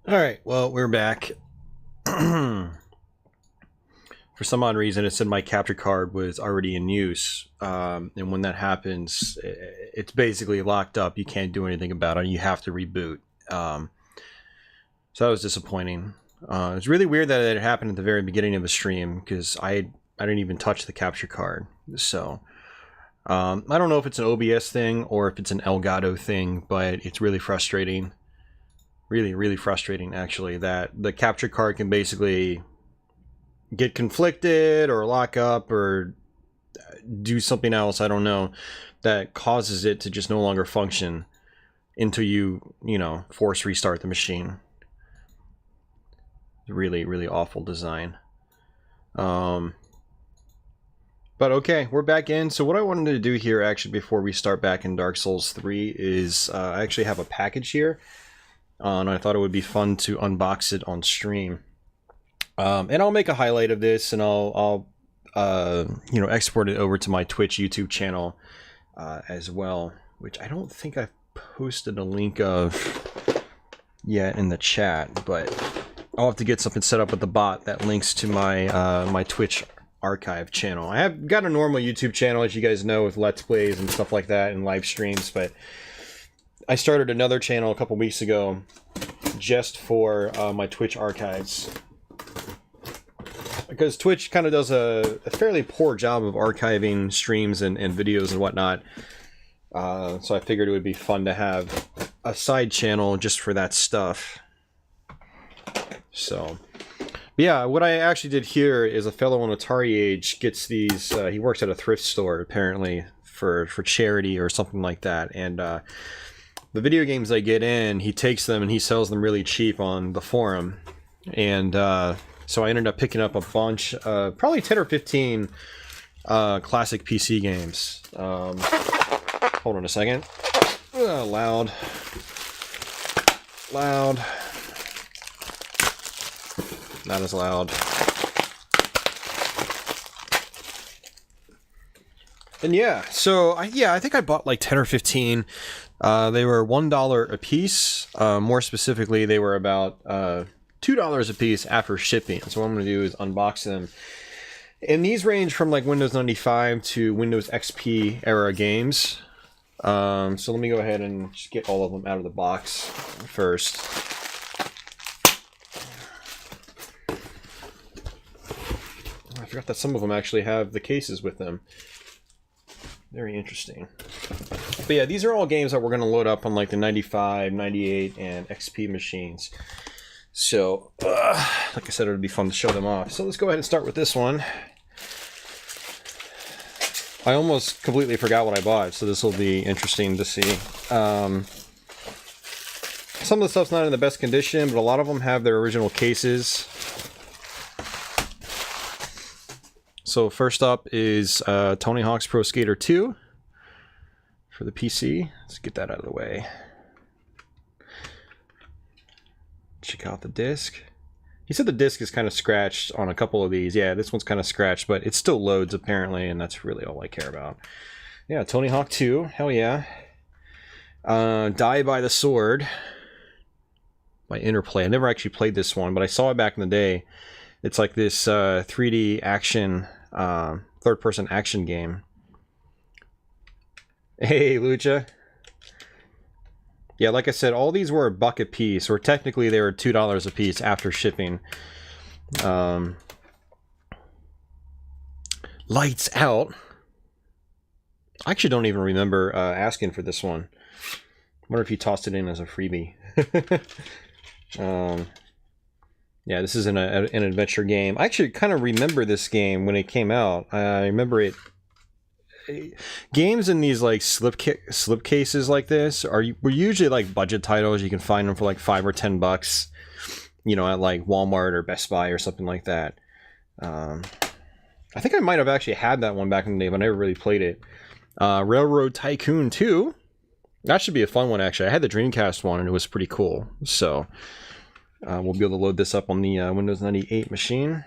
All right, well, we're back. For some odd reason, it said my capture card was already in use. And when that happens, it's basically locked up. You can't do anything about it. You have to reboot. So that was disappointing. It's really weird that it happened at the very beginning of the stream because I didn't even touch the capture card. So I don't know if it's an OBS thing or if it's an Elgato thing, but it's really frustrating. Really frustrating, actually, that the capture card can basically get conflicted or lock up or do something else, I don't know, that causes it to just no longer function until you force restart the machine. Really awful design. But okay, we're back in. So what I wanted to do here, actually, before we start back in Dark Souls 3 is I actually have a package here. And I thought it would be fun to unbox it on stream. And I'll make a highlight of this, and I'll export it over to my Twitch YouTube channel as well, which I don't think I've posted a link of yet in the chat, but I'll have to get something set up with the bot that links to my my Twitch archive channel. I have got a normal YouTube channel, as you guys know, with Let's Plays and stuff like that and live streams, but I started another channel a couple weeks ago just for my Twitch archives. Because Twitch kind of does a fairly poor job of archiving streams and videos and whatnot. So I figured it would be fun to have a side channel just for that stuff. So, yeah, what I actually did here is a fellow on Atari Age gets these, he works at a thrift store apparently for charity or something like that. And the video games I get in, he takes them and he sells them really cheap on the forum. And so I ended up picking up a bunch, probably 10 or 15 classic PC games. Hold on a second. Loud. Not as loud. And yeah, so I think I bought like 10 or 15. They were $1 a piece. More specifically, they were about $2 a piece after shipping. So what I'm going to do is unbox them. And these range from like Windows 95 to Windows XP era games. So let me go ahead and just get all of them out of the box first. I forgot that some of them actually have the cases with them. Very interesting. But yeah, these are all games that we're going to load up on like the 95, 98, and XP machines. So, like I said, it would be fun to show them off. So let's go ahead and start with this one. I almost completely forgot what I bought, so this will be interesting to see. Some of the stuff's not in the best condition, but a lot of them have their original cases. So first up is Tony Hawk's Pro Skater 2 for the PC. Let's get that out of the way. Check out the disc. He said the disc is kind of scratched on a couple of these. Yeah, this one's kind of scratched, but it still loads apparently, and that's really all I care about. Yeah, Tony Hawk 2. Hell yeah. Die by the Sword by Interplay. I never actually played this one, but I saw it back in the day. It's like this 3D action, third-person action game. Hey, Lucha. Yeah, like I said, all these were $1 a piece, or technically they were $2 a piece after shipping. Lights Out. I actually don't even remember asking for this one. I wonder if he tossed it in as a freebie. Yeah, this is an adventure game. I actually kind of remember this game when it came out. I remember it. Games in these like slip cases like this were usually like budget titles. You can find them for like $5 or $10, at like Walmart or Best Buy or something like that. I think I might have actually had that one back in the day, but I never really played it. Railroad Tycoon 2. That should be a fun one, actually. I had the Dreamcast one and it was pretty cool. So we'll be able to load this up on the Windows 98 machine.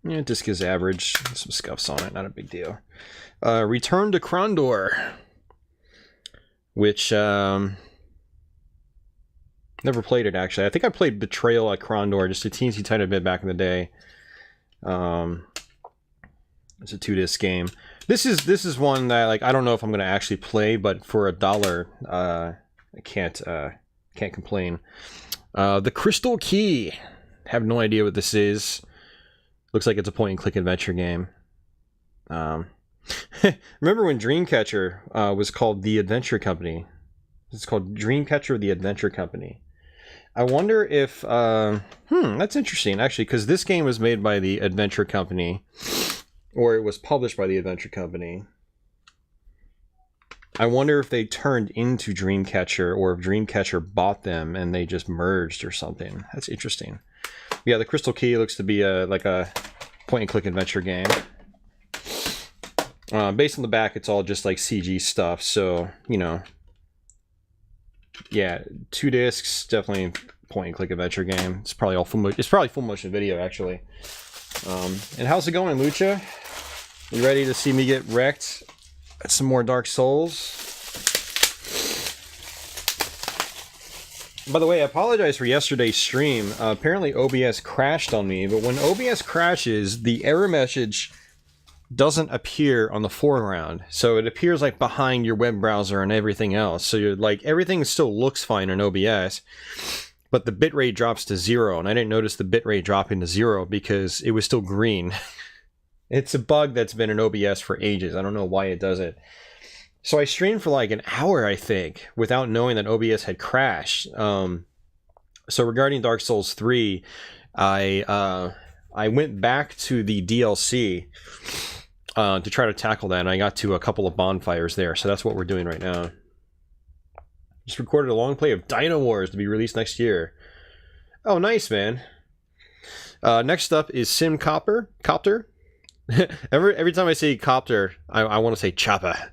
Yeah, disc is average. Some scuffs on it, not a big deal. Return to Krondor, which Never played it, actually. I think I played Betrayal at Krondor just a teensy tiny bit back in the day. It's a 2-disc game. This is one that, like, I don't know if I'm going to actually play, but for $1, I can't complain. The Crystal Key. Have no idea what this is. Looks like it's a point-and-click adventure game. Remember when Dreamcatcher was called The Adventure Company? It's called Dreamcatcher The Adventure Company. I wonder if... that's interesting, actually, because this game was made by The Adventure Company, or it was published by The Adventure Company. I wonder if they turned into Dreamcatcher, or if Dreamcatcher bought them and they just merged or something. That's interesting. Yeah, the Crystal Key looks to be like a point-and-click adventure game. Based on the back, it's all just like CG stuff, so, you know. Yeah, 2 discs, definitely point-and-click adventure game. It's probably all full motion video, actually. And how's it going, Lucha? You ready to see me get wrecked at some more Dark Souls? By the way, I apologize for yesterday's stream. Apparently OBS crashed on me, but when OBS crashes, the error message doesn't appear on the foreground, so it appears like behind your web browser and everything else. So you're like, everything still looks fine in OBS, but the bitrate drops to 0, and I didn't notice the bitrate dropping to 0 because it was still green. It's a bug that's been in OBS for ages. I don't know why it does it. So I streamed for like an hour, I think, without knowing that OBS had crashed. So regarding Dark Souls 3, I went back to the DLC to try to tackle that, and I got to a couple of bonfires there, so that's what we're doing right now. Just recorded a long play of Dino Wars to be released next year. Oh, nice, man. Next up is Sim Copter. every time I say copter, I want to say choppa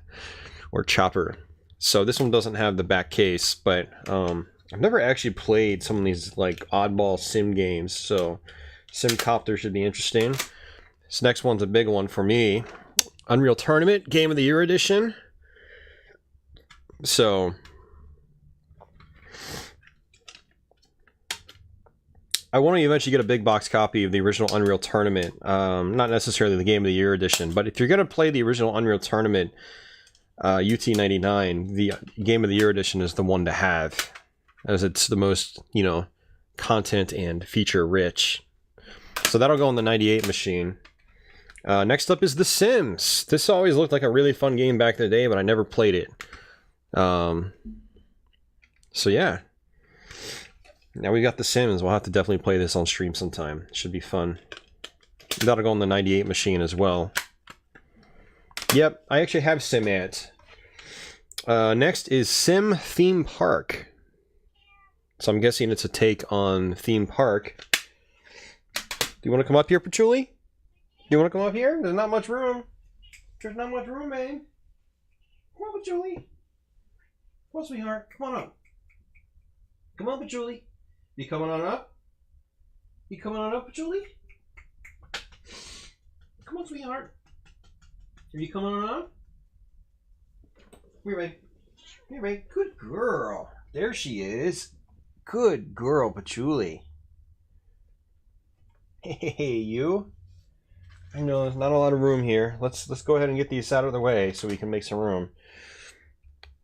or chopper. So this one doesn't have the back case, but I've never actually played some of these like oddball sim games, so Sim Copter should be interesting. This next one's a big one for me. Unreal Tournament Game of the Year Edition. So I want to eventually get a big box copy of the original Unreal Tournament. Not necessarily the Game of the Year edition, but if you're going to play the original Unreal Tournament UT99, the Game of the Year edition is the one to have, as it's the most, you know, content and feature rich. So that'll go on the 98 machine. Next up is The Sims. This always looked like a really fun game back in the day, but I never played it. So yeah. Now we got The Sims. We'll have to definitely play this on stream sometime. Should be fun. That'll go on the 98 machine as well. Yep, I actually have SimAnt. Next is Sim Theme Park. So I'm guessing it's a take on Theme Park. Do you want to come up here, Patchouli? Do you want to come up here? There's not much room. There's not much room, man. Come on, Patchouli. Come on, sweetheart. Come on up. Come on, Patchouli. You coming on up? You coming on up, Patchouli? Come on, sweetheart. Are you coming on up? Here, babe. Here, babe. Good girl. There she is. Good girl, Patchouli. Hey, you. I know there's not a lot of room here. Let's go ahead and get these out of the way so we can make some room.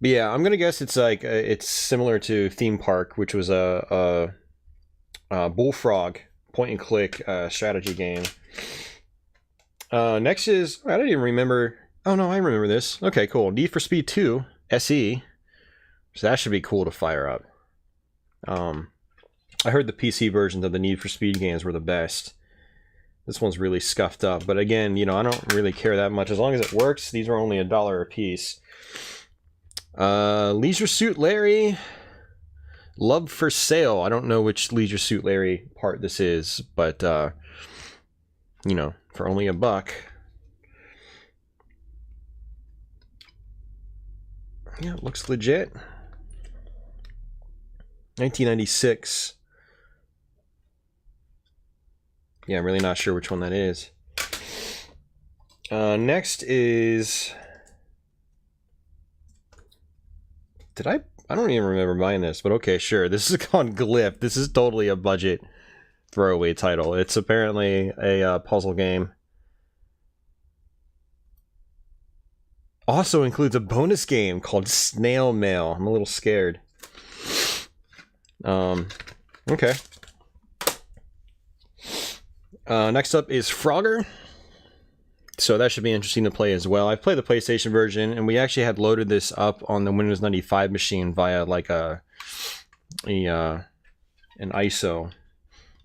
But yeah, I'm gonna guess it's like it's similar to Theme Park, which was a Bullfrog point-and-click strategy game. Next is, I don't even remember. Oh no, I remember this. Okay, cool. Need for Speed 2 SE. So that should be cool to fire up. I heard the PC versions of the Need for Speed games were the best. This one's really scuffed up, but again, you know, I don't really care that much. As long as it works, these are only $1 a piece. Leisure Suit Larry. Love for Sale. I don't know which Leisure Suit Larry part this is, but, you know, for only $1. Yeah, it looks legit. 1996. Yeah, I'm really not sure which one that is. Next is... I don't even remember buying this, but okay, sure. This is called Glyph. This is totally a budget throwaway title. It's apparently a puzzle game. Also includes a bonus game called Snail Mail. I'm a little scared. Okay. Next up is Frogger. So that should be interesting to play as well. I've played the PlayStation version, and we actually had loaded this up on the Windows 95 machine via like an ISO.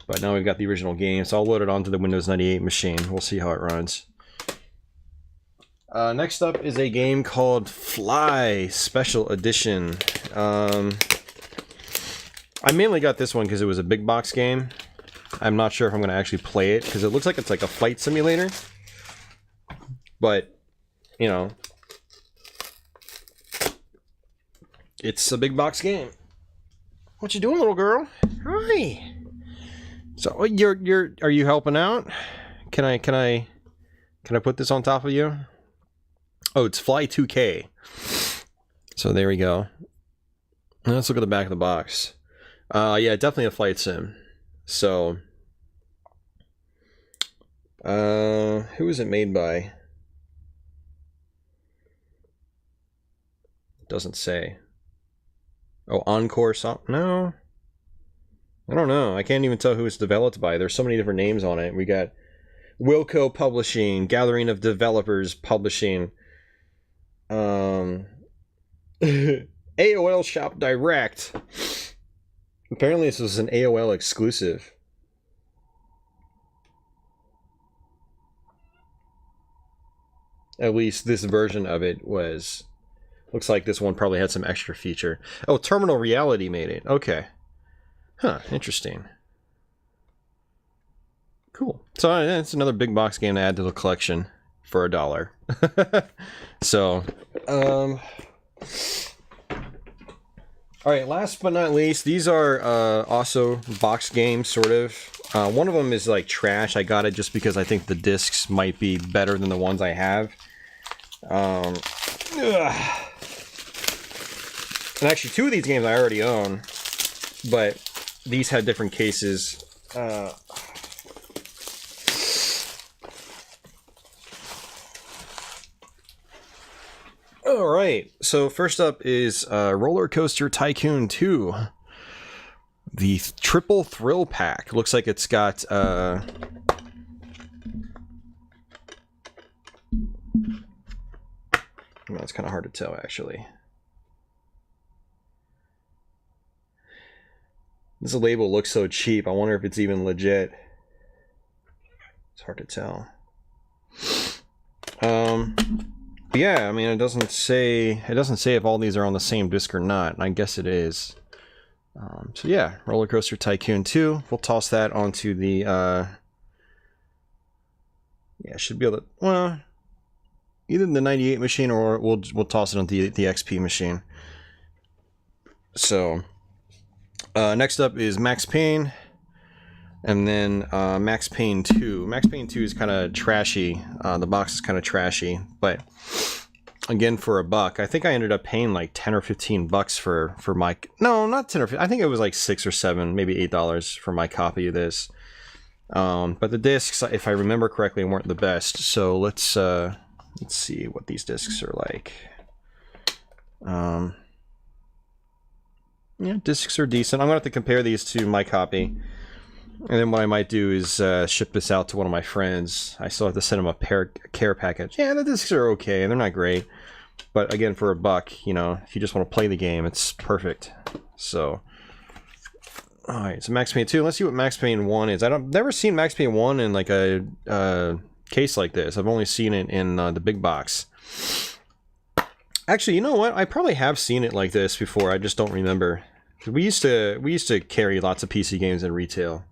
But now we've got the original game, so I'll load it onto the Windows 98 machine. We'll see how it runs. Next up is a game called Fly Special Edition. I mainly got this one because it was a big box game. I'm not sure if I'm going to actually play it, because it looks like it's like a flight simulator. But, you know, it's a big box game. What you doing, little girl? Hi. So are you helping out? Can I put this on top of you? Oh, it's Fly 2K. So there we go. Let's look at the back of the box. Yeah, definitely a flight sim. So, who is it made by? Doesn't say. Oh, Encore no. I don't know. I can't even tell who it's developed by. There's so many different names on it. We got Wilco Publishing, Gathering of Developers Publishing, AOL Shop Direct. Apparently this was an AOL exclusive. At least this version of it was. Looks like this one probably had some extra feature. Oh, Terminal Reality made it. Okay. Huh, interesting. Cool. So it's another big box game to add to the collection for $1. So, alright, last but not least, these are also box games, sort of. One of them is like trash. I got it just because I think the discs might be better than the ones I have. And actually, two of these games I already own, but these had different cases. Alright, so first up is Roller Coaster Tycoon 2. The Triple Thrill Pack. Looks like it's got... Well, it's kind of hard to tell, actually. This label looks so cheap. I wonder if it's even legit. It's hard to tell. But yeah, I mean, it doesn't say if all these are on the same disc or not. And I guess it is. So yeah, Roller Coaster Tycoon 2. We'll toss that onto the. Yeah, should be able to. Well, either the 98 machine or we'll toss it onto the XP machine. So. Next up is Max Payne, and then Max Payne 2. Max Payne 2 is kind of trashy. The box is kind of trashy, but again, for $1, I think I ended up paying like 10 or 15 bucks for my. No, not 10 or 15. I think it was like $6 or $7, maybe $8 for my copy of this. But the discs, if I remember correctly, weren't the best. So let's see what these discs are like. Yeah, discs are decent. I'm going to have to compare these to my copy. And then what I might do is ship this out to one of my friends. I still have to send him a care package. Yeah, the discs are okay. They're not great. But again, for $1, you know, if you just want to play the game, it's perfect. So, alright, so Max Payne 2. Let's see what Max Payne 1 is. I've never seen Max Payne 1 in like a case like this. I've only seen it in the big box. Actually, you know what? I probably have seen it like this before. I just don't remember. We used to carry lots of PC games in retail.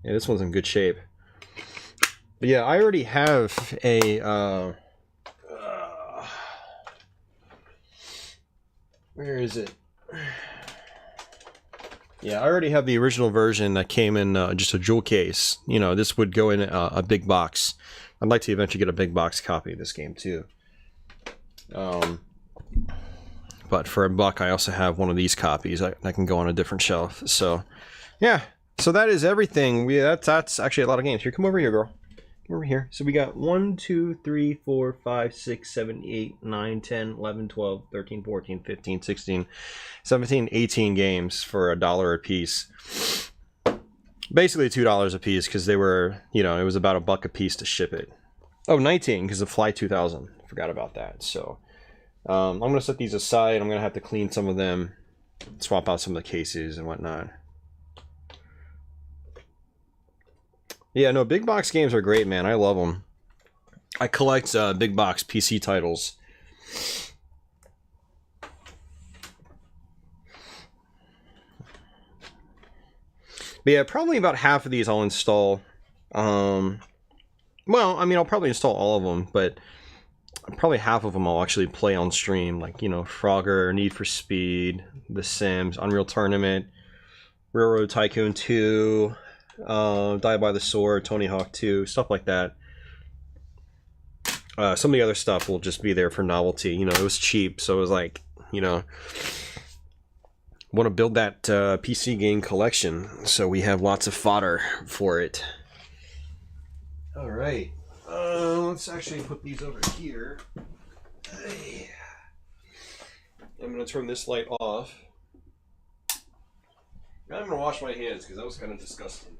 Yeah, this one's in good shape. But yeah, I already have a where is it? Yeah, I already have the original version that came in just a jewel case. You know, this would go in a big box. I'd like to eventually get a big box copy of this game too. But but for $1 I also have one of these copies that can go on a different shelf. So yeah, so that is everything. That's actually a lot of games. Here, come over here, girl. Come over here. So we got 1 2 3 4 5 6 7 8 9 10 11 12 13 14 15 16 17 18 games for $1 a piece. Basically $2 a piece, because they were, you know, it was about $1 a piece to ship it. Oh, 19 because of Fly 2000. Forgot about that. So I'm gonna set these aside. I'm gonna have to clean some of them, swap out some of the cases and whatnot. Yeah, no, big box games are great, man. I love them. I collect big box PC titles. But yeah, probably about half of these I'll install. Well, I mean, I'll probably install all of them, but probably half of them I'll actually play on stream. Like, you know, Frogger, Need for Speed, The Sims, Unreal Tournament, Railroad Tycoon 2, Die by the Sword, Tony Hawk 2, stuff like that. Some of the other stuff will just be there for novelty. You know, it was cheap, so it was like, you know, want to build that PC game collection, so we have lots of fodder for it. All right, let's actually put these over here. I'm gonna turn this light off. I'm gonna wash my hands because that was kind of disgusting.